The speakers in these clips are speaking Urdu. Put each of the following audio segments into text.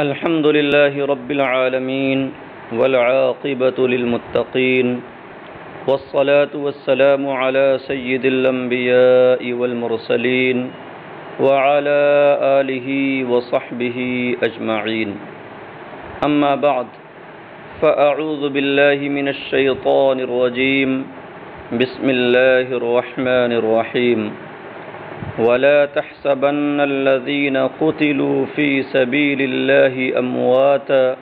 الحمد لله رب العالمين والعاقبة للمتقين والصلاة والسلام على سيد الأنبياء والمرسلين وعلى آله وصحبه أجمعين. أما بعد فأعوذ بالله من الشيطان الرجيم. بسم الله الرحمن الرحيم. ولا تحسبن الذين قتلوا في سبيل الله أمواتا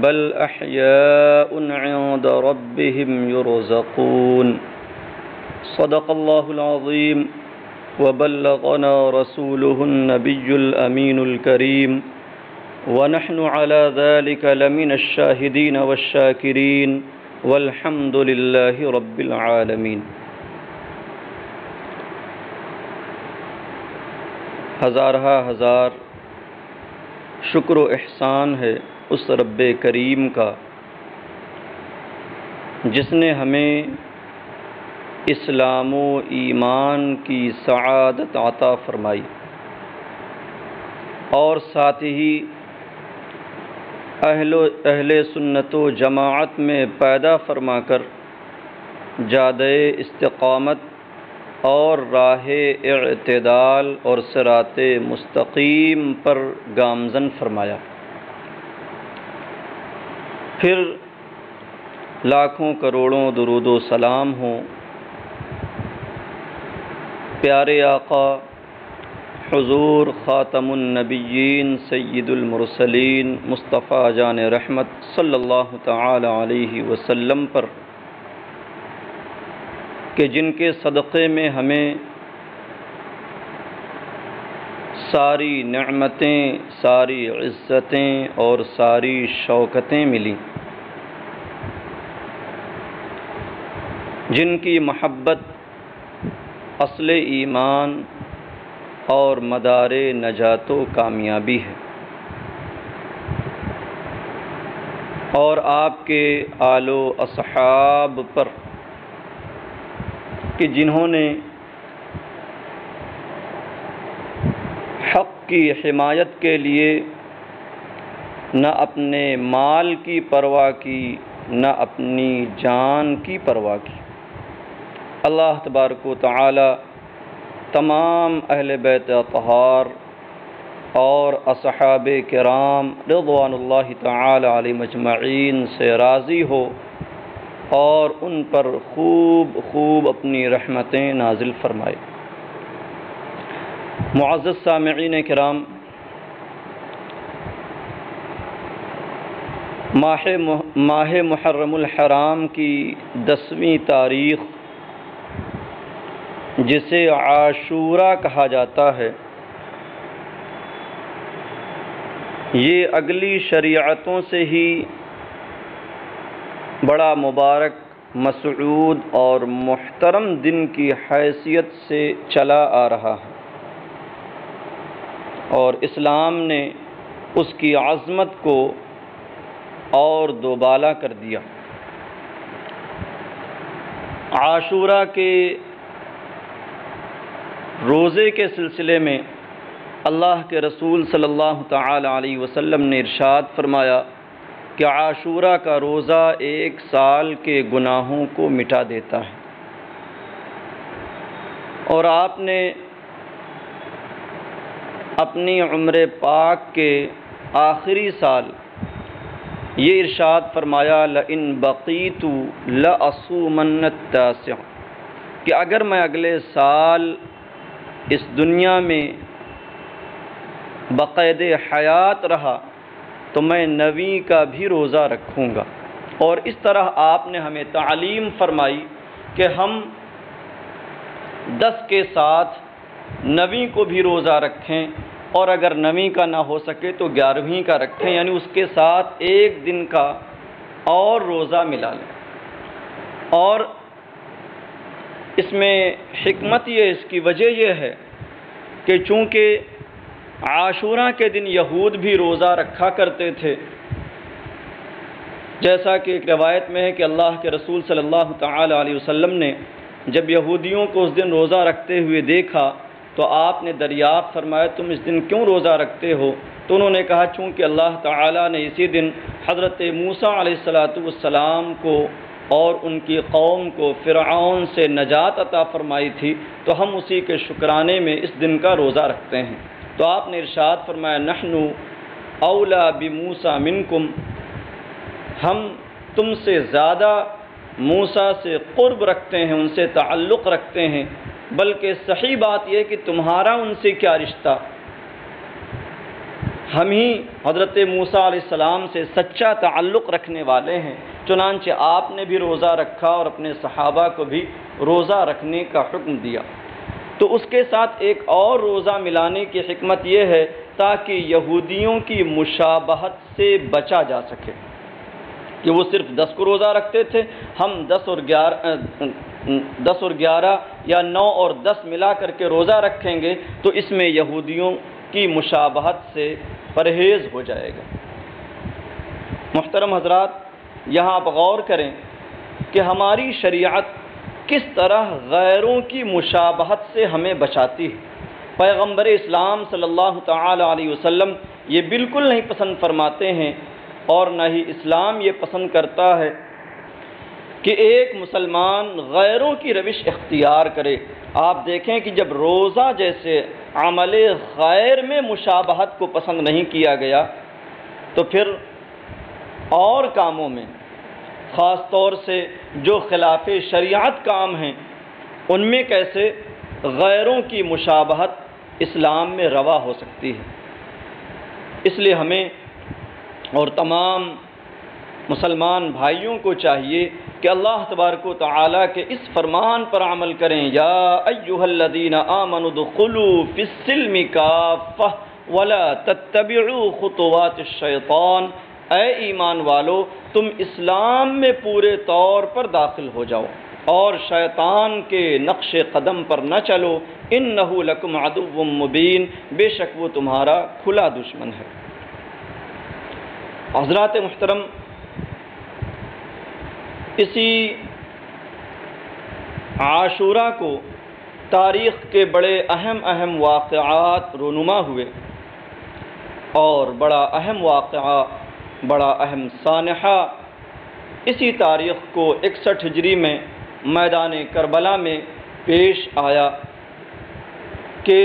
بل أحياء عند ربهم يرزقون. صدق الله العظيم وبلغنا رسوله النبي الأمين الكريم ونحن على ذلك لمن الشاهدين والشاكرين والحمد لله رب العالمين. ہزارہا ہزار شکر و احسان ہے اس رب کریم کا جس نے ہمیں اسلام و ایمان کی سعادت عطا فرمائی اور ساتھ ہی اہل سنت و جماعت میں پیدا فرما کر جادۂ استقامت اور راہ اعتدال اور صراط مستقیم پر گامزن فرمایا. پھر لاکھوں کروڑوں درود و سلام ہوں پیارے آقا حضور خاتم النبیین سید المرسلین مصطفیٰ جان رحمت صلی اللہ تعالی علیہ وسلم پر کہ جن کے صدقے میں ہمیں ساری نعمتیں، ساری عزتیں اور ساری شوکتیں ملیں، جن کی محبت اصل ایمان اور مدار نجات و کامیابی ہے، اور آپ کے آل و اصحاب پر کہ جنہوں نے حق کی حمایت کے لیے نہ اپنے مال کی پرواہ کی نہ اپنی جان کی پرواہ کی. اللہ تبارک و تعالی تمام اہل بیت اطہار اور اصحاب کرام رضوان اللہ تعالی علیہم اجمعین سے راضی ہو اور ان پر خوب خوب اپنی رحمتیں نازل فرمائے. معزز سامعین کرام، ماہ محرم الحرام کی 10ویں تاریخ جسے عاشورہ کہا جاتا ہے، یہ اگلی شریعتوں سے ہی بڑا مبارک، مسعود اور محترم دن کی حیثیت سے چلا آ رہا ہے، اور اسلام نے اس کی عظمت کو اور دوبالا کر دیا. عاشورہ کے روزے کے سلسلے میں اللہ کے رسول صلی اللہ تعالی علیہ وسلم نے ارشاد فرمایا کہ عاشورہ کا روزہ 1 سال کے گناہوں کو مٹا دیتا ہے، اور آپ نے اپنی عمر پاک کے آخری سال یہ ارشاد فرمایا لئن بقیت لأصومن التاسع، کہ اگر میں اگلے سال اس دنیا میں بقید حیات رہا تو میں 9ویں کا بھی روزہ رکھوں گا. اور اس طرح آپ نے ہمیں تعلیم فرمائی کہ ہم 10 کے ساتھ 9ویں کو بھی روزہ رکھیں، اور اگر 9ویں کا نہ ہو سکے تو 11ویں کا رکھیں، یعنی اس کے ساتھ 1 دن کا اور روزہ ملا لیں. اور اس میں حکمت اس کی وجہ یہ ہے کہ چونکہ عاشورہ کے دن یہود بھی روزہ رکھا کرتے تھے، جیسا کہ ایک روایت میں ہے کہ اللہ کے رسول صلی اللہ تعالی علیہ وسلم نے جب یہودیوں کو اس دن روزہ رکھتے ہوئے دیکھا تو آپ نے دریافت فرمایا تم اس دن کیوں روزہ رکھتے ہو؟ تو انہوں نے کہا چونکہ اللہ تعالیٰ نے اسی دن حضرت موسیٰ علیہ السلام کو اور ان کی قوم کو فرعون سے نجات عطا فرمائی تھی، تو ہم اسی کے شکرانے میں اس دن کا روزہ رکھتے ہیں۔ تو آپ نے ارشاد فرمایا نحن اولا بموسیٰ منکم، ہم تم سے زیادہ موسیٰ سے قرب رکھتے ہیں، ان سے تعلق رکھتے ہیں، بلکہ صحیح بات یہ کہ تمہارا ان سے کیا رشتہ، ہم ہی حضرت موسیٰ علیہ السلام سے سچا تعلق رکھنے والے ہیں۔ چنانچہ آپ نے بھی روزہ رکھا اور اپنے صحابہ کو بھی روزہ رکھنے کا حکم دیا۔ تو اس کے ساتھ ایک اور روزہ ملانے کی حکمت یہ ہے تاکہ یہودیوں کی مشابہت سے بچا جا سکے کہ وہ صرف 10 کو روزہ رکھتے تھے، ہم 10 اور 11 یا 9 اور 10 ملا کر کے روزہ رکھیں گے تو اس میں یہودیوں کی مشابہت سے پرہیز ہو جائے گا۔ محترم حضرات، یہاں آپ غور کریں کہ ہماری شریعت کس طرح غیروں کی مشابہت سے ہمیں بچاتی ہے۔ پیغمبر اسلام صلی اللہ تعالی علیہ وسلم یہ بالکل نہیں پسند فرماتے ہیں اور نہ ہی اسلام یہ پسند کرتا ہے کہ ایک مسلمان غیروں کی روش اختیار کرے۔ آپ دیکھیں کہ جب روزہ جیسے عمل خیر میں مشابہت کو پسند نہیں کیا گیا تو پھر اور کاموں میں، خاص طور سے جو خلاف شریعت کام ہیں، ان میں کیسے غیروں کی مشابہت اسلام میں روا ہو سکتی ہے۔ اس لیے ہمیں اور تمام مسلمان بھائیوں کو چاہیے کہ اللہ تبارک و تعالیٰ کے اس فرمان پر عمل کریں، یا ایھا الذین آمنوا ادخلوا فی السلم کافہ ولا تتبعوا خطوات الشیطان، اے ایمان والو تم اسلام میں پورے طور پر داخل ہو جاؤ اور شیطان کے نقش قدم پر نہ چلو، انہ لکم عدو مبین، بے شک وہ تمہارا کھلا دشمن ہے۔ حضرات محترم، اسی عاشوراء کو تاریخ کے بڑے اہم واقعات رونما ہوئے، اور بڑا اہم واقعہ، بڑا اہم سانحہ اسی تاریخ کو 61 ہجری میں میدان کربلا میں پیش آیا کہ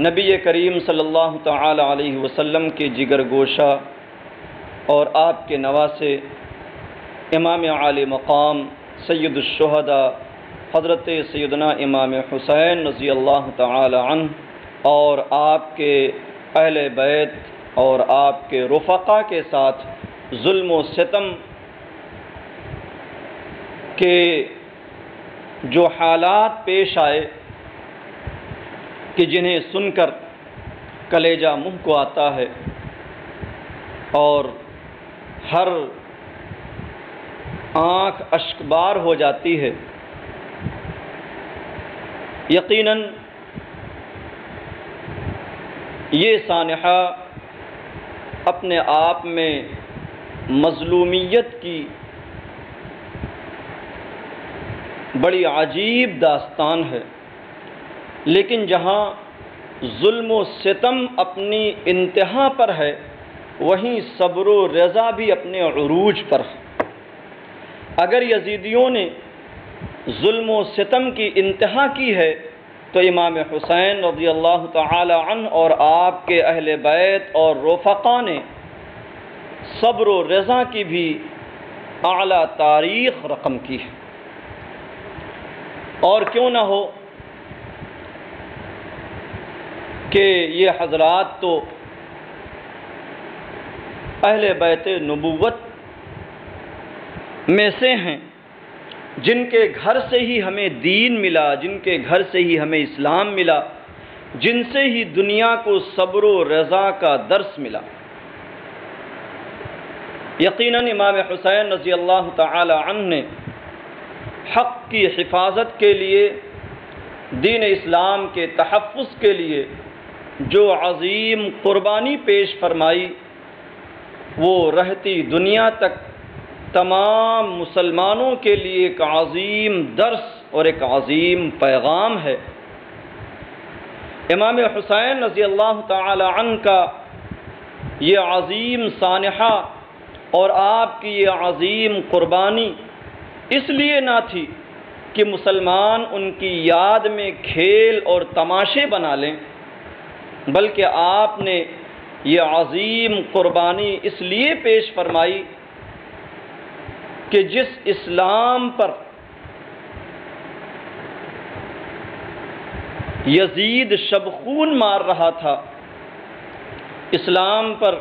نبی کریم صلی اللہ تعالی علیہ وسلم کے جگر گوشہ اور آپ کے نواسے امام عالی مقام سید الشہداء حضرت سیدنا امام حسین رضی اللہ تعالی عنہ اور آپ کے اہل بیت اور آپ کے رفقا کے ساتھ ظلم و ستم کے جو حالات پیش آئے کہ جنہیں سن کر کلیجہ منہ کو آتا ہے اور ہر آنکھ اشکبار ہو جاتی ہے۔ یقیناً یہ سانحہ اپنے آپ میں مظلومیت کی بڑی عجیب داستان ہے، لیکن جہاں ظلم و ستم اپنی انتہا پر ہے وہیں صبر و رضا بھی اپنے عروج پر ہے۔ اگر یزیدیوں نے ظلم و ستم کی انتہا کی ہے تو امام حسین رضی اللہ تعالی عنہ اور آپ کے اہل بیت اور رفقا نے صبر و رضا کی بھی اعلیٰ تاریخ رقم کی ہے۔ اور کیوں نہ ہو کہ یہ حضرات تو اہل بیت نبوت میں سے ہیں، جن کے گھر سے ہی ہمیں دین ملا، جن کے گھر سے ہی ہمیں اسلام ملا، جن سے ہی دنیا کو صبر و رضا کا درس ملا۔ یقیناً امام حسین رضی اللہ تعالی عنہ نے حق کی حفاظت کے لیے، دین اسلام کے تحفظ کے لیے جو عظیم قربانی پیش فرمائی، وہ رہتی دنیا تک تمام مسلمانوں کے لیے ایک عظیم درس اور ایک عظیم پیغام ہے۔ امام حسین رضی اللہ تعالی عنہ کا یہ عظیم سانحہ اور آپ کی یہ عظیم قربانی اس لیے نہ تھی کہ مسلمان ان کی یاد میں کھیل اور تماشے بنا لیں، بلکہ آپ نے یہ عظیم قربانی اس لیے پیش فرمائی کہ جس اسلام پر یزید شب خون مار رہا تھا، اسلام پر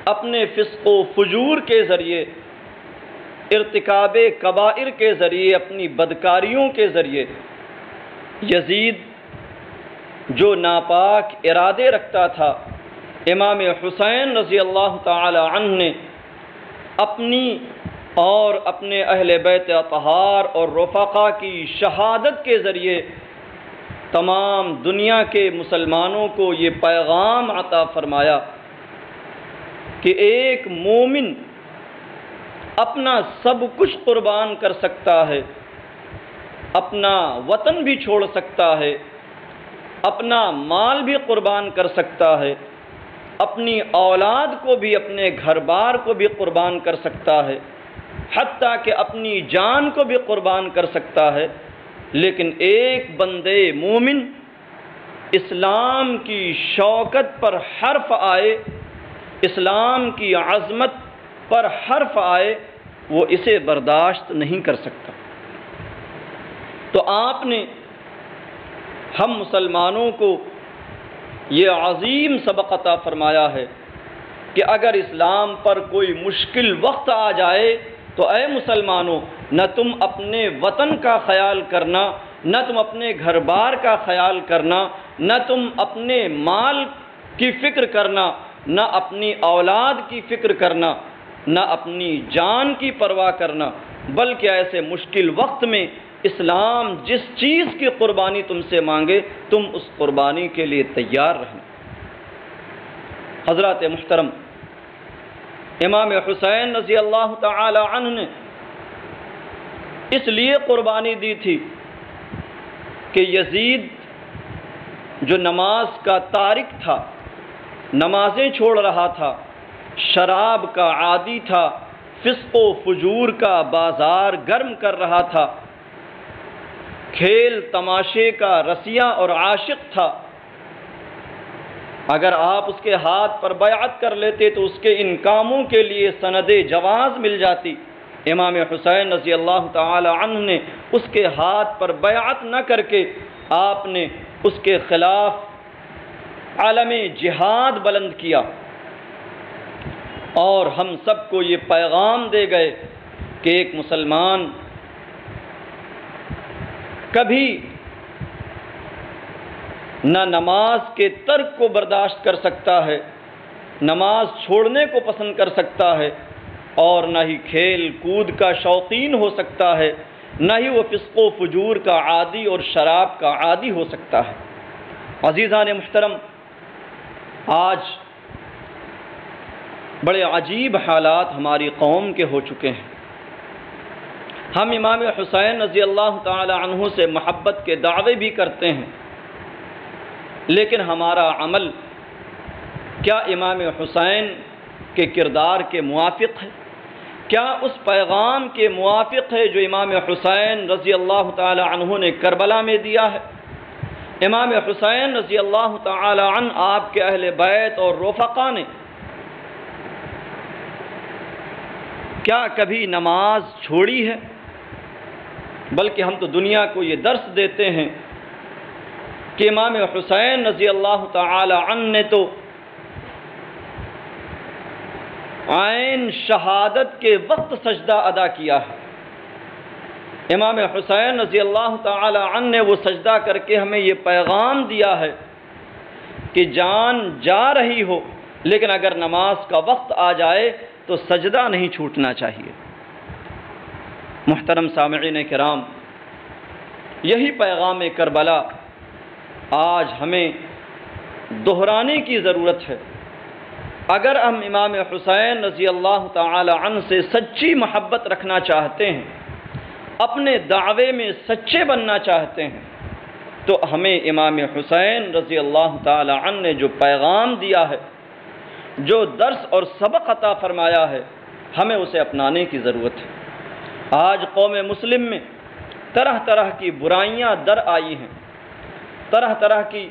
اپنے فسق و فجور کے ذریعے، ارتکاب کبائر کے ذریعے، اپنی بدکاریوں کے ذریعے یزید جو ناپاک ارادے رکھتا تھا، امام حسین رضی اللہ تعالی عنہ نے اپنی اور اپنے اہل بیت اطہار اور رفقا کی شہادت کے ذریعے تمام دنیا کے مسلمانوں کو یہ پیغام عطا فرمایا کہ ایک مومن اپنا سب کچھ قربان کر سکتا ہے، اپنا وطن بھی چھوڑ سکتا ہے، اپنا مال بھی قربان کر سکتا ہے، اپنی اولاد کو بھی، اپنے گھر بار کو بھی قربان کر سکتا ہے، حتیٰ کہ اپنی جان کو بھی قربان کر سکتا ہے، لیکن ایک بندے مومن اسلام کی شوکت پر حرف آئے، اسلام کی عظمت پر حرف آئے، وہ اسے برداشت نہیں کر سکتا۔ تو آپ نے ہم مسلمانوں کو یہ عظیم سبق عطا فرمایا ہے کہ اگر اسلام پر کوئی مشکل وقت آ جائے تو اے مسلمانوں، نہ تم اپنے وطن کا خیال کرنا، نہ تم اپنے گھر بار کا خیال کرنا، نہ تم اپنے مال کی فکر کرنا، نہ اپنی اولاد کی فکر کرنا، نہ اپنی جان کی پرواہ کرنا، بلکہ ایسے مشکل وقت میں اسلام جس چیز کی قربانی تم سے مانگے تم اس قربانی کے لیے تیار رہنا۔ حضرات محترم، امام حسین رضی اللہ تعالی عنہ نے اس لیے قربانی دی تھی کہ یزید جو نماز کا تارک تھا، نمازیں چھوڑ رہا تھا، شراب کا عادی تھا، فسق و فجور کا بازار گرم کر رہا تھا، کھیل تماشے کا رسیہ اور عاشق تھا، اگر آپ اس کے ہاتھ پر بیعت کر لیتے تو اس کے ان کاموں کے لیے سند جواز مل جاتی۔ امام حسین رضی اللہ تعالی عنہ نے اس کے ہاتھ پر بیعت نہ کر کے آپ نے اس کے خلاف عالم جہاد بلند کیا، اور ہم سب کو یہ پیغام دے گئے کہ ایک مسلمان کبھی نہ نماز کے ترک کو برداشت کر سکتا ہے، نماز چھوڑنے کو پسند کر سکتا ہے، اور نہ ہی کھیل کود کا شوقین ہو سکتا ہے، نہ ہی وہ فسق و فجور کا عادی اور شراب کا عادی ہو سکتا ہے۔ عزیزان محترم، آج بڑے عجیب حالات ہماری قوم کے ہو چکے ہیں۔ ہم امام حسین رضی اللہ تعالی عنہ سے محبت کے دعوے بھی کرتے ہیں، لیکن ہمارا عمل کیا امام حسین کے کردار کے موافق ہے؟ کیا اس پیغام کے موافق ہے جو امام حسین رضی اللہ تعالی عنہ نے کربلا میں دیا ہے؟ امام حسین رضی اللہ تعالی عنہ آپ کے اہل بیت اور رفقا نے کیا کبھی نماز چھوڑی ہے؟ بلکہ ہم تو دنیا کو یہ درس دیتے ہیں کہ امام حسین رضی اللہ تعالی عنہ نے تو عین شہادت کے وقت سجدہ ادا کیا ہے۔ امام حسین رضی اللہ تعالی عنہ نے وہ سجدہ کر کے ہمیں یہ پیغام دیا ہے کہ جان جا رہی ہو لیکن اگر نماز کا وقت آ جائے تو سجدہ نہیں چھوٹنا چاہیے۔ محترم سامعین کرام، یہی پیغام کربلا آج ہمیں دہرانے کی ضرورت ہے۔ اگر ہم امام حسین رضی اللہ تعالی عنہ سے سچی محبت رکھنا چاہتے ہیں، اپنے دعوے میں سچے بننا چاہتے ہیں، تو ہمیں امام حسین رضی اللہ تعالی عنہ نے جو پیغام دیا ہے جو درس اور سبق عطا فرمایا ہے ہمیں اسے اپنانے کی ضرورت ہے۔ آج قوم مسلم میں طرح طرح کی برائیاں در آئی ہیں، طرح طرح کی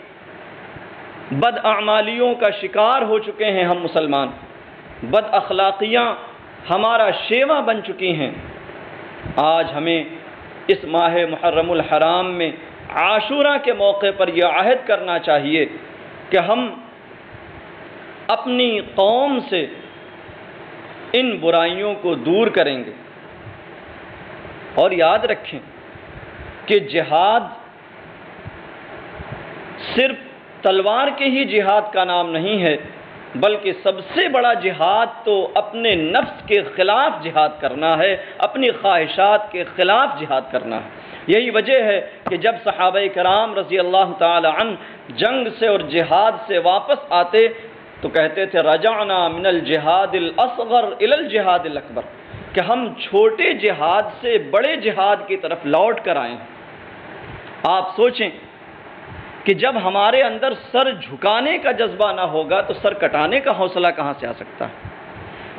بد اعمالیوں کا شکار ہو چکے ہیں ہم مسلمان، بد اخلاقیاں ہمارا شیوا بن چکی ہیں۔ آج ہمیں اس ماہ محرم الحرام میں عاشورہ کے موقع پر یہ عہد کرنا چاہیے کہ ہم اپنی قوم سے ان برائیوں کو دور کریں گے۔ اور یاد رکھیں کہ جہاد صرف تلوار کے ہی جہاد کا نام نہیں ہے، بلکہ سب سے بڑا جہاد تو اپنے نفس کے خلاف جہاد کرنا ہے، اپنی خواہشات کے خلاف جہاد کرنا ہے۔ یہی وجہ ہے کہ جب صحابہ کرام رضی اللہ تعالی عنہ جنگ سے اور جہاد سے واپس آتے تو کہتے تھے رجعنا من الجہاد الاصغر الی الجہاد الاکبر، کہ ہم چھوٹے جہاد سے بڑے جہاد کی طرف لوٹ کر آئے ہیں۔ آپ سوچیں کہ جب ہمارے اندر سر جھکانے کا جذبہ نہ ہوگا تو سر کٹانے کا حوصلہ کہاں سے آ سکتا ہے؟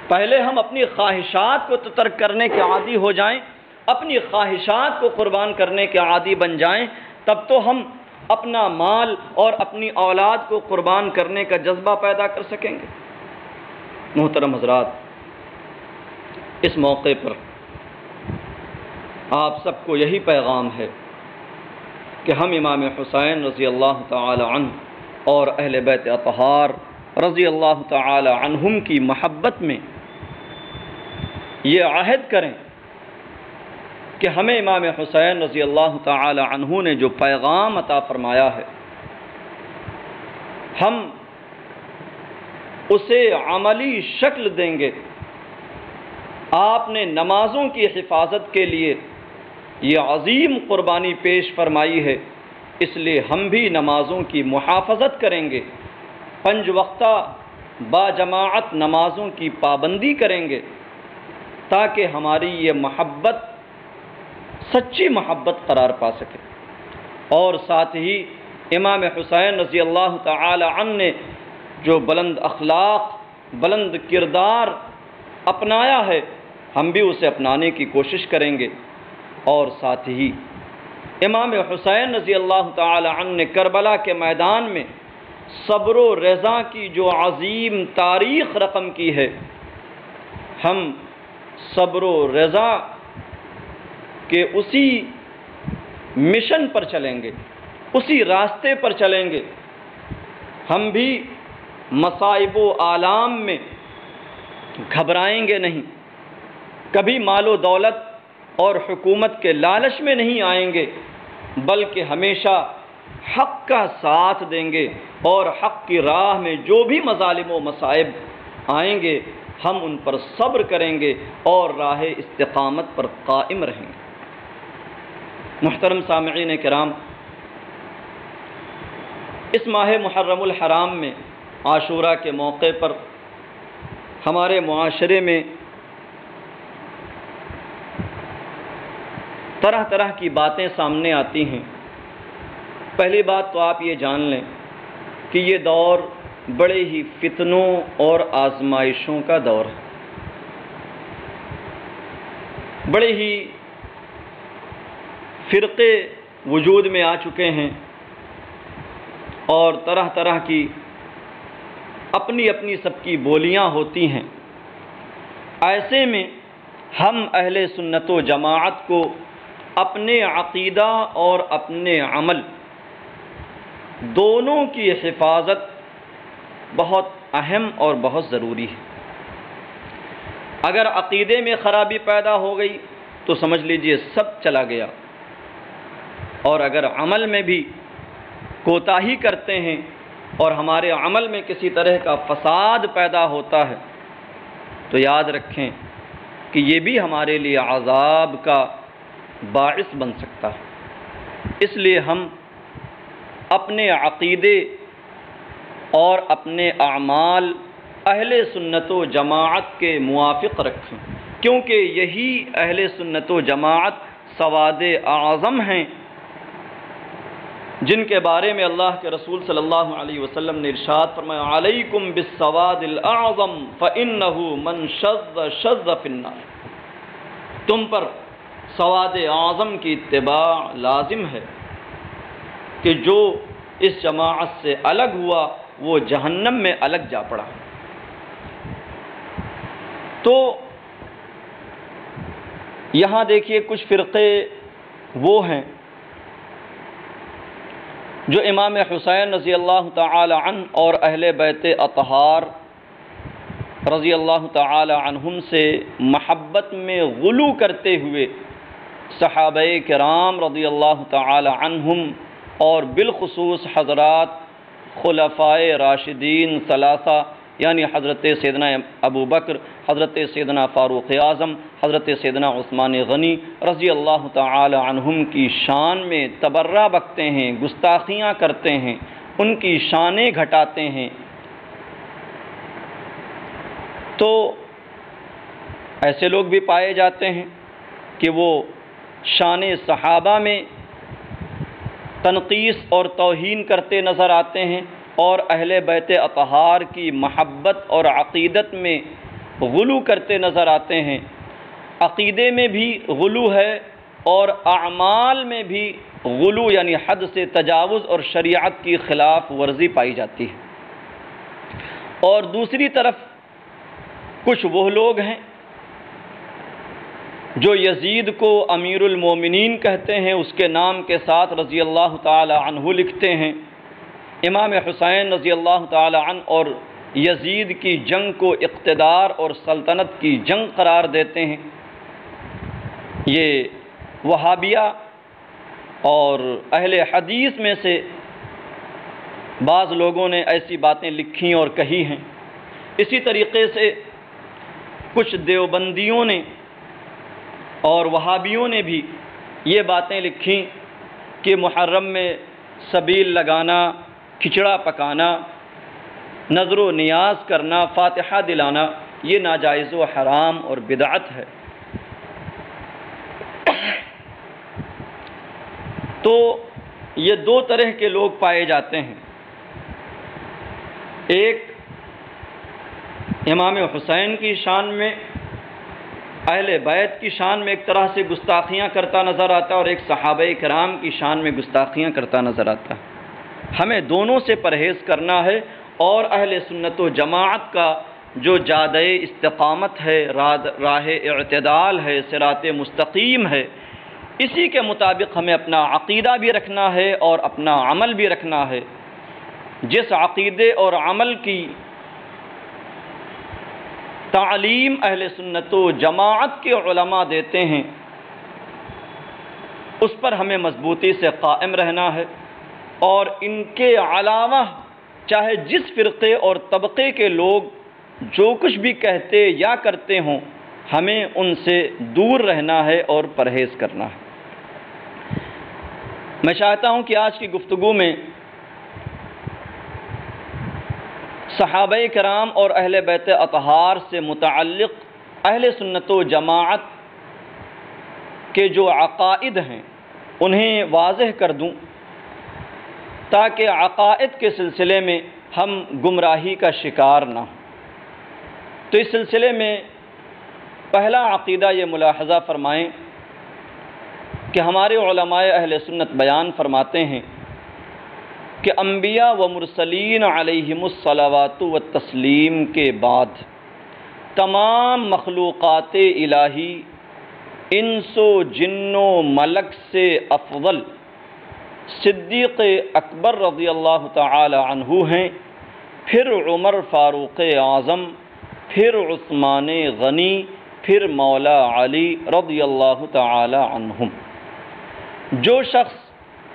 پہلے ہم اپنی خواہشات کو ترک کرنے کے عادی ہو جائیں، اپنی خواہشات کو قربان کرنے کے عادی بن جائیں، تب تو ہم اپنا مال اور اپنی اولاد کو قربان کرنے کا جذبہ پیدا کر سکیں گے۔ محترم حضرات، اس موقع پر آپ سب کو یہی پیغام ہے کہ ہم امام حسین رضی اللہ تعالی عنہ اور اہل بیت اطہار رضی اللہ تعالی عنہم کی محبت میں یہ عہد کریں کہ ہمیں امام حسین رضی اللہ تعالی عنہ نے جو پیغام عطا فرمایا ہے ہم اسے عملی شکل دیں گے۔ آپ نے نمازوں کی حفاظت کے لیے یہ عظیم قربانی پیش فرمائی ہے، اس لیے ہم بھی نمازوں کی محافظت کریں گے، 5 وقتہ با جماعت نمازوں کی پابندی کریں گے، تاکہ ہماری یہ محبت سچی محبت قرار پا سکے۔ اور ساتھ ہی امام حسین رضی اللہ تعالی عنہ نے جو بلند اخلاق، بلند کردار اپنایا ہے ہم بھی اسے اپنانے کی کوشش کریں گے۔ اور ساتھ ہی امام حسین رضی اللہ تعالی عنہ نے کربلا کے میدان میں صبر و رضا کی جو عظیم تاریخ رقم کی ہے، ہم صبر و رضا کے اسی مشن پر چلیں گے، اسی راستے پر چلیں گے۔ ہم بھی مصائب و آلام میں گھبرائیں گے نہیں، کبھی مال و دولت اور حکومت کے لالچ میں نہیں آئیں گے، بلکہ ہمیشہ حق کا ساتھ دیں گے، اور حق کی راہ میں جو بھی مظالم و مصائب آئیں گے ہم ان پر صبر کریں گے اور راہ استقامت پر قائم رہیں گے۔ محترم سامعین کرام، اس ماہ محرم الحرام میں عاشورہ کے موقع پر ہمارے معاشرے میں طرح طرح کی باتیں سامنے آتی ہیں۔ پہلی بات تو آپ یہ جان لیں کہ یہ دور بڑے ہی فتنوں اور آزمائشوں کا دور ہے، بڑے ہی فرقے وجود میں آ چکے ہیں اور طرح طرح کی اپنی اپنی سب کی بولیاں ہوتی ہیں۔ ایسے میں ہم اہل سنت و جماعت کو اپنے عقیدہ اور اپنے عمل دونوں کی حفاظت بہت اہم اور بہت ضروری ہے۔ اگر عقیدے میں خرابی پیدا ہو گئی تو سمجھ لیجئے سب چلا گیا، اور اگر عمل میں بھی کوتاہی کرتے ہیں اور ہمارے عمل میں کسی طرح کا فساد پیدا ہوتا ہے تو یاد رکھیں کہ یہ بھی ہمارے لیے عذاب کا باعث بن سکتا ہے۔ اس لیے ہم اپنے عقیدے اور اپنے اعمال اہل سنت و جماعت کے موافق رکھیں، کیونکہ یہی اہل سنت و جماعت سواد اعظم ہیں جن کے بارے میں اللہ کے رسول صلی اللہ علیہ وسلم نے ارشاد فرمایا علیکم بالسواد الاعظم فإنہ من شذ شذ فی النار، تم پر سواد اعظم کی اتباع لازم ہے کہ جو اس جماعت سے الگ ہوا وہ جہنم میں الگ جا پڑا۔ تو یہاں دیکھیے کچھ فرقے وہ ہیں جو امام حسین رضی اللہ تعالی عنہ اور اہل بیت اطہار رضی اللہ تعالی عنہم سے محبت میں غلو کرتے ہوئے صحابہ کرام رضی اللہ تعالی عنہم اور بالخصوص حضرات خلفائے راشدین ثلاثہ یعنی حضرت سیدنا ابو بکر، حضرت سیدنا فاروق اعظم، حضرت سیدنا عثمان غنی رضی اللہ تعالی عنہم کی شان میں تبرہ بکتے ہیں، گستاخیاں کرتے ہیں، ان کی شانیں گھٹاتے ہیں۔ تو ایسے لوگ بھی پائے جاتے ہیں کہ وہ شان صحابہ میں تنقیص اور توہین کرتے نظر آتے ہیں، اور اہل بیت اطہار کی محبت اور عقیدت میں غلو کرتے نظر آتے ہیں۔ عقیدے میں بھی غلو ہے اور اعمال میں بھی غلو یعنی حد سے تجاوز اور شریعت کی خلاف ورزی پائی جاتی ہے۔ اور دوسری طرف کچھ وہ لوگ ہیں جو یزید کو امیر المومنین کہتے ہیں، اس کے نام کے ساتھ رضی اللہ تعالی عنہ لکھتے ہیں، امام حسین رضی اللہ تعالی عنہ اور یزید کی جنگ کو اقتدار اور سلطنت کی جنگ قرار دیتے ہیں۔ یہ وہابیہ اور اہل حدیث میں سے بعض لوگوں نے ایسی باتیں لکھی اور کہی ہیں۔ اسی طریقے سے کچھ دیوبندیوں نے اور وہابیوں نے بھی یہ باتیں لکھی کہ محرم میں سبیل لگانا، کھچڑا پکانا، نظر و نیاز کرنا، فاتحہ دلانا یہ ناجائز و حرام اور بدعت ہے۔ تو یہ دو طرح کے لوگ پائے جاتے ہیں، ایک امام حسین کی شان میں، اہل بیت کی شان میں ایک طرح سے گستاخیاں کرتا نظر آتا ہے، اور ایک صحابہ کرام کی شان میں گستاخیاں کرتا نظر آتا ہے۔ ہمیں دونوں سے پرہیز کرنا ہے، اور اہل سنت و جماعت کا جو جادہ استقامت ہے، راہ اعتدال ہے، صراط مستقیم ہے، اسی کے مطابق ہمیں اپنا عقیدہ بھی رکھنا ہے اور اپنا عمل بھی رکھنا ہے۔ جس عقیدے اور عمل کی تعلیم اہل سنت و جماعت کے علماء دیتے ہیں، اس پر ہمیں مضبوطی سے قائم رہنا ہے، اور ان کے علاوہ چاہے جس فرقے اور طبقے کے لوگ جو کچھ بھی کہتے یا کرتے ہوں، ہمیں ان سے دور رہنا ہے اور پرہیز کرنا ہے۔ میں چاہتا ہوں کہ آج کی گفتگو میں صحابہ کرام اور اہل بیت اطہار سے متعلق اہل سنت و جماعت کے جو عقائد ہیں انہیں واضح کر دوں، تاکہ عقائد کے سلسلے میں ہم گمراہی کا شکار نہ ہوں۔ تو اس سلسلے میں پہلا عقیدہ یہ ملاحظہ فرمائیں کہ ہمارے علماء اہل سنت بیان فرماتے ہیں کہ انبیاء و مرسلین علیہم الصلوات والتسلیم کے بعد تمام مخلوقات الہی انس و جن و ملک سے افضل صدیق اکبر رضی اللہ تعالی عنہ ہیں، پھر عمر فاروق اعظم، پھر عثمان غنی، پھر مولا علی رضی اللہ تعالی عنہم۔ جو شخص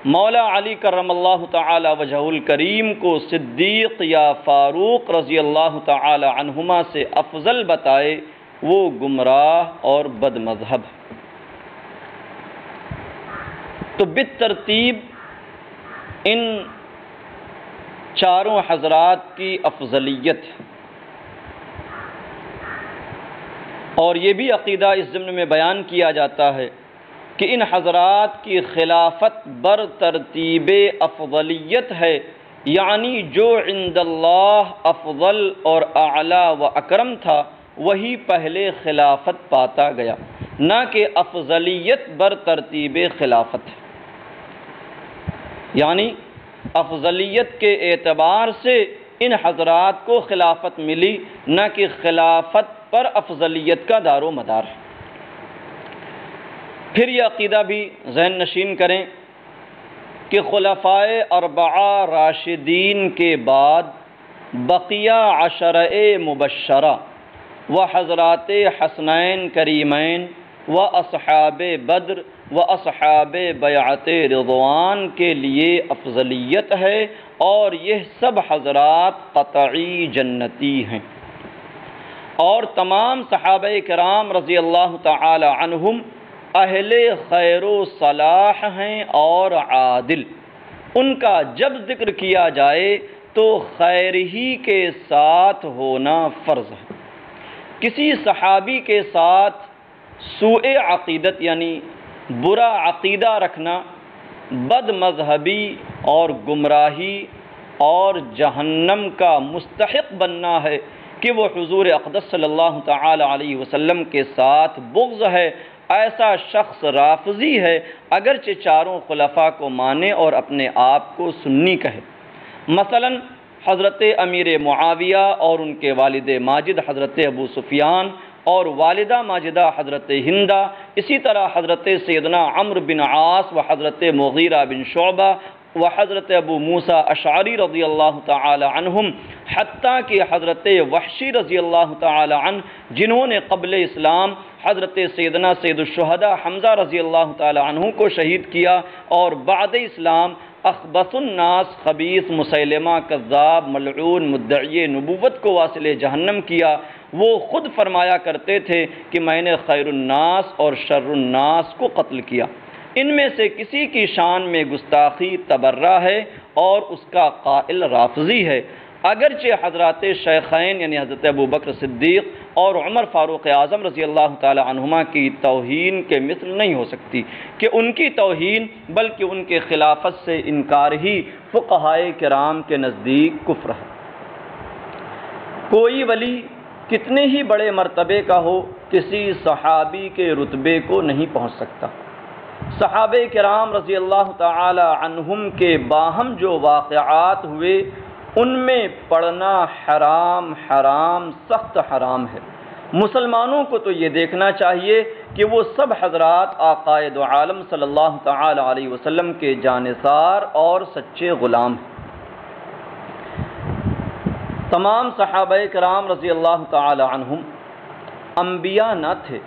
مولا علی کرم اللہ تعالی وجہ الکریم کو صدیق یا فاروق رضی اللہ تعالی عنہما سے افضل بتائے وہ گمراہ اور بد مذہب۔ تو بالترتیب ان چاروں حضرات کی افضلیت ہے، اور یہ بھی عقیدہ اس ضمن میں بیان کیا جاتا ہے کہ ان حضرات کی خلافت بر ترتیب افضلیت ہے، یعنی جو عند اللہ افضل اور اعلیٰ و اکرم تھا وہی پہلے خلافت پاتا گیا، نہ کہ افضلیت بر ترتیب خلافت ہے۔ یعنی افضلیت کے اعتبار سے ان حضرات کو خلافت ملی، نہ کہ خلافت پر افضلیت کا دار و مدار ہے۔ پھر یہ عقیدہ بھی ذہن نشین کریں کہ خلفائے اربعہ راشدین کے بعد بقیہ عشرہ مبشرہ و حضرات حسنین کریمین و اصحاب بدر و اصحاب بیعت رضوان کے لیے افضلیت ہے، اور یہ سب حضرات قطعی جنتی ہیں، اور تمام صحابہ کرام رضی اللہ تعالی عنہم اہل خیر و صلاح ہیں اور عادل۔ ان کا جب ذکر کیا جائے تو خیر ہی کے ساتھ ہونا فرض ہے۔ کسی صحابی کے ساتھ سوء عقیدت یعنی برا عقیدہ رکھنا بد مذہبی اور گمراہی اور جہنم کا مستحق بننا ہے کہ وہ حضور اقدس صلی اللہ تعالی علیہ وسلم کے ساتھ بغض ہے۔ ایسا شخص رافضی ہے، اگرچہ چاروں خلفاء کو مانے اور اپنے آپ کو سنی کہے۔ مثلا حضرت امیر معاویہ اور ان کے والد ماجد حضرت ابو سفیان اور والدہ ماجدہ حضرت ہندہ، اسی طرح حضرت سیدنا عمرو بن عاص و حضرت مغیرہ بن شعبہ و حضرت ابو موسیٰ اشعری رضی اللہ تعالی عنہم، حتیٰ کہ حضرت وحشی رضی اللہ تعالی عنہ جنہوں نے قبل اسلام حضرت سیدنا سید الشہداء حمزہ رضی اللہ تعالی عنہ کو شہید کیا، اور بعد اسلام اخبث الناس خبیث مسیلمہ کذاب ملعون مدعی نبوت کو واصل جہنم کیا، وہ خود فرمایا کرتے تھے کہ میں نے خیر الناس اور شر الناس کو قتل کیا۔ ان میں سے کسی کی شان میں گستاخی تبرہ ہے اور اس کا قائل رافضی ہے، اگرچہ حضرات شیخین یعنی حضرت ابو بکر صدیق اور عمر فاروق اعظم رضی اللہ تعالی عنہما کی توہین کے مثل نہیں ہو سکتی کہ ان کی توہین، بلکہ ان کے خلافت سے انکار ہی فقہائے کرام کے نزدیک کفر ہے۔ کوئی ولی کتنے ہی بڑے مرتبے کا ہو، کسی صحابی کے رتبے کو نہیں پہنچ سکتا۔ صحابہ کرام رضی اللہ تعالی عنہم کے باہم جو واقعات ہوئے ان میں پڑھنا حرام سخت حرام ہے۔ مسلمانوں کو تو یہ دیکھنا چاہیے کہ وہ سب حضرات آقائے دو عالم صلی اللہ تعالی علیہ وسلم کے جانثار اور سچے غلام ہیں۔ تمام صحابہ کرام رضی اللہ تعالی عنہم انبیاء نہ تھے،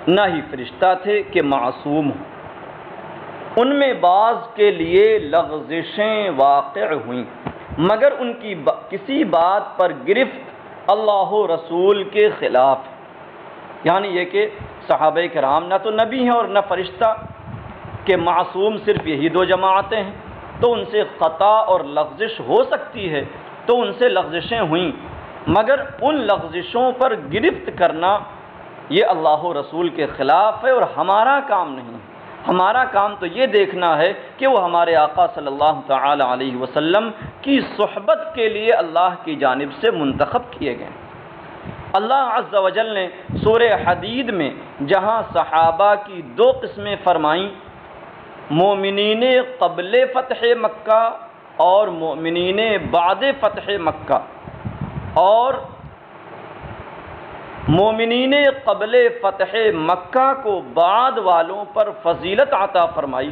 نہ ہی فرشتہ تھے کہ معصوم ہوں۔ ان میں بعض کے لیے لغزشیں واقع ہوئیں، مگر ان کی کسی بات پر گرفت اللہ و رسول کے خلاف، یعنی یہ کہ صحابہ کرام نہ تو نبی ہیں اور نہ فرشتہ، کہ معصوم صرف یہی دو جماعتیں ہیں، تو ان سے خطا اور لغزش ہو سکتی ہے، تو ان سے لغزشیں ہوئیں، مگر ان لغزشوں پر گرفت کرنا یہ اللہ و رسول کے خلاف ہے اور ہمارا کام نہیں ہے۔ ہمارا کام تو یہ دیکھنا ہے کہ وہ ہمارے آقا صلی اللہ تعالی علیہ وسلم کی صحبت کے لیے اللہ کی جانب سے منتخب کیے گئے۔ اللہ عز و جل نے سورہ حدید میں جہاں صحابہ کی دو قسمیں فرمائیں، مومنین قبل فتح مکہ اور مومنین بعد فتح مکہ، اور مومنین قبل فتح مکہ کو بعد والوں پر فضیلت عطا فرمائی،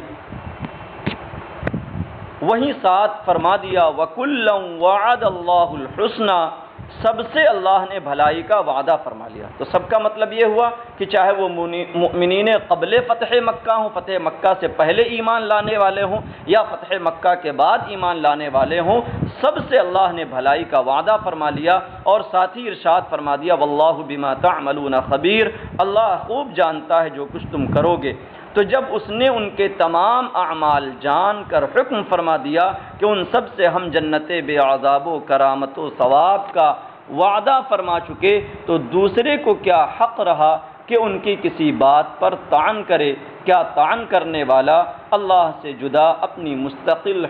وہیں ساتھ فرما دیا وَكُلًّا وَعَدَ اللَّهُ الْحُسْنَى، سب سے اللہ نے بھلائی کا وعدہ فرما لیا۔ تو سب کا مطلب یہ ہوا کہ چاہے وہ مؤمنین قبل فتح مکہ ہوں، فتح مکہ سے پہلے ایمان لانے والے ہوں، یا فتح مکہ کے بعد ایمان لانے والے ہوں، سب سے اللہ نے بھلائی کا وعدہ فرما لیا، اور ساتھ ہی ارشاد فرما دیا واللہ بما تعملون خبیر، اللہ خوب جانتا ہے جو کچھ تم کرو گے۔ تو جب اس نے ان کے تمام اعمال جان کر حکم فرما دیا کہ ان سب سے ہم جنت بے عذاب و کرامت و ثواب کا وعدہ فرما چکے، تو دوسرے کو کیا حق رہا کہ ان کی کسی بات پر طعن کرے، کیا طعن کرنے والا اللہ سے جدا اپنی مستقل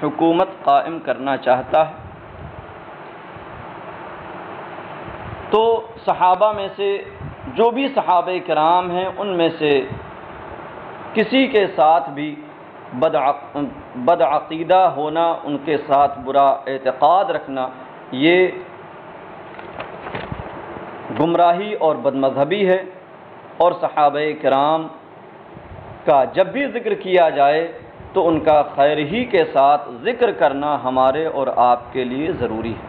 حکومت قائم کرنا چاہتا ہے؟ تو صحابہ میں سے جو بھی صحابہ کرام ہیں ان میں سے کسی کے ساتھ بھی بدعقیدہ ہونا، ان کے ساتھ برا اعتقاد رکھنا، یہ گمراہی اور بدمذہبی ہے، اور صحابہ کرام کا جب بھی ذکر کیا جائے تو ان کا خیر ہی کے ساتھ ذکر کرنا ہمارے اور آپ کے لیے ضروری ہے۔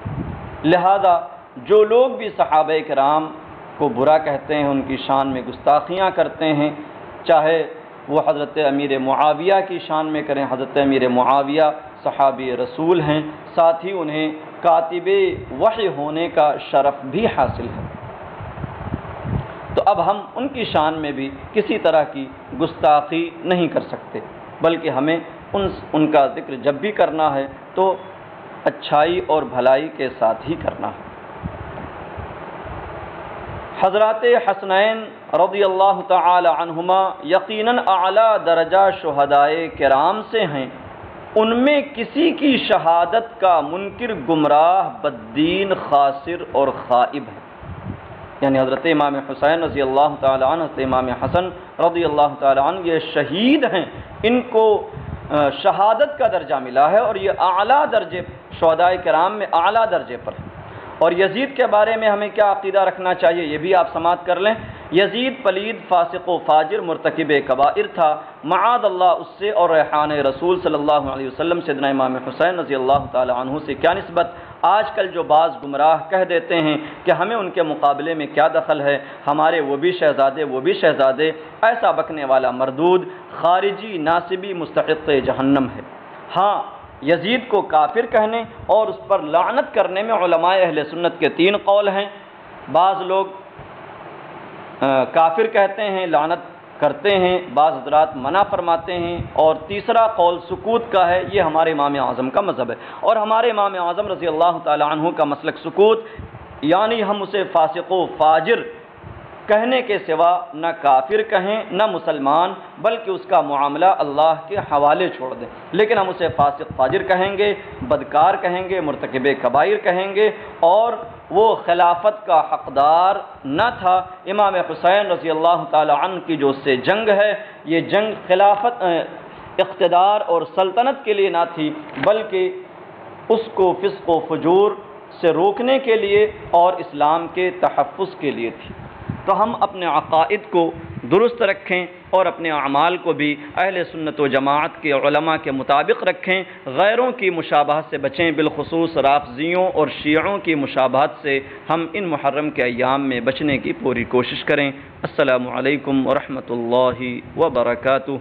لہذا جو لوگ بھی صحابہ کرام کو برا کہتے ہیں، ان کی شان میں گستاخیاں کرتے ہیں، چاہے وہ حضرت امیر معاویہ کی شان میں کریں، حضرت امیر معاویہ صحابی رسول ہیں، ساتھ ہی انہیں کاتب وحی ہونے کا شرف بھی حاصل ہے، تو اب ہم ان کی شان میں بھی کسی طرح کی گستاخی نہیں کر سکتے، بلکہ ہمیں ان کا ذکر جب بھی کرنا ہے تو اچھائی اور بھلائی کے ساتھ ہی کرنا ہے۔ حضرات حسنین رضی اللہ تعالی عنہما یقیناً اعلیٰ درجہ شہدائے کرام سے ہیں، ان میں کسی کی شہادت کا منکر گمراہ بددین خاسر اور خائب ہے، یعنی حضرت امام حسین رضی اللہ تعالی عنہ، حضرت امام حسن رضی اللہ تعالی عنہ یہ شہید ہیں، ان کو شہادت کا درجہ ملا ہے، اور یہ اعلیٰ درجے شہدائے کرام میں اعلیٰ درجے پر ہے۔ اور یزید کے بارے میں ہمیں کیا عقیدہ رکھنا چاہیے یہ بھی آپ سماعت کر لیں۔ یزید پلید، فاسق و فاجر، مرتکب کبائر تھا، معاذ اللہ اس سے اور ریحان رسول صلی اللہ علیہ وسلم سیدنا امام حسین رضی اللہ تعالی عنہ سے کیا نسبت۔ آج کل جو بعض گمراہ کہہ دیتے ہیں کہ ہمیں ان کے مقابلے میں کیا دخل ہے، ہمارے وہ بھی شہزادے وہ بھی شہزادے، ایسا بکنے والا مردود خارجی ناصبی مستحق جہنم ہے۔ ہاں، یزید کو کافر کہنے اور اس پر لعنت کرنے میں علماء اہل سنت کے 3 قول ہیں۔ بعض لوگ کافر کہتے ہیں، لعنت کرتے ہیں، بعض حضرات منع فرماتے ہیں، اور تیسرا قول سکوت کا ہے، یہ ہمارے امام اعظم کا مذہب ہے، اور ہمارے امام اعظم رضی اللہ تعالی عنہ کا مسلک سکوت، یعنی ہم اسے فاسق و فاجر کہنے کے سوا نہ کافر کہیں نہ مسلمان، بلکہ اس کا معاملہ اللہ کے حوالے چھوڑ دیں، لیکن ہم اسے فاسق فاجر کہیں گے، بدکار کہیں گے، مرتکب کبائر کہیں گے، اور وہ خلافت کا حقدار نہ تھا۔ امام حسین رضی اللہ تعالی عنہ کی جو اس سے جنگ ہے، یہ جنگ خلافت اقتدار اور سلطنت کے لیے نہ تھی، بلکہ اس کو فسق و فجور سے روکنے کے لیے اور اسلام کے تحفظ کے لیے تھی۔ تو ہم اپنے عقائد کو درست رکھیں اور اپنے اعمال کو بھی اہل سنت و جماعت کے علماء کے مطابق رکھیں، غیروں کی مشابہت سے بچیں، بالخصوص رافضیوں اور شیعوں کی مشابہت سے ہم ان محرم کے ایام میں بچنے کی پوری کوشش کریں۔ السلام علیکم ورحمۃ اللہ وبرکاتہ۔